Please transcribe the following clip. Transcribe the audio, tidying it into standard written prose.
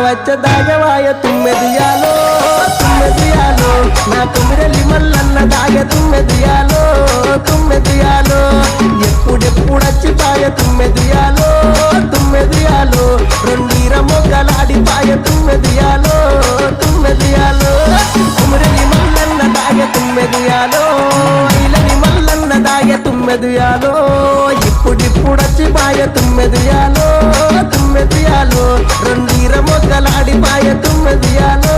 వచ్చ దాగవాయ తుమ్మెదియాలో తుమ్మెదియాలో నా తుమ్మిరెల్లి మల్లన్న దాగ తుమ్మెదియాలో తుమ్మెదియాలో ఎప్పుడెప్పుడచ్చిపాయ తుమ్మెదియాలో తుమ్మెదియాలో రెండీర మొగ్గలాడిపాయ తుమ్మెదియాలో తుమ్మెదియాలో తుమ్మిరెల్లి మల్లన్న దాగ తుమ్మెదియాలో ఇలని మల్లన్న దాగ తుమ్మెదియాలో ఇప్పుడిప్పుడచ్చిపాయ తుమ్మెదియాలో తుమ్మెదియాలో రెండీర మొగ్గలాడిపాయ తుమ్మెదియాలో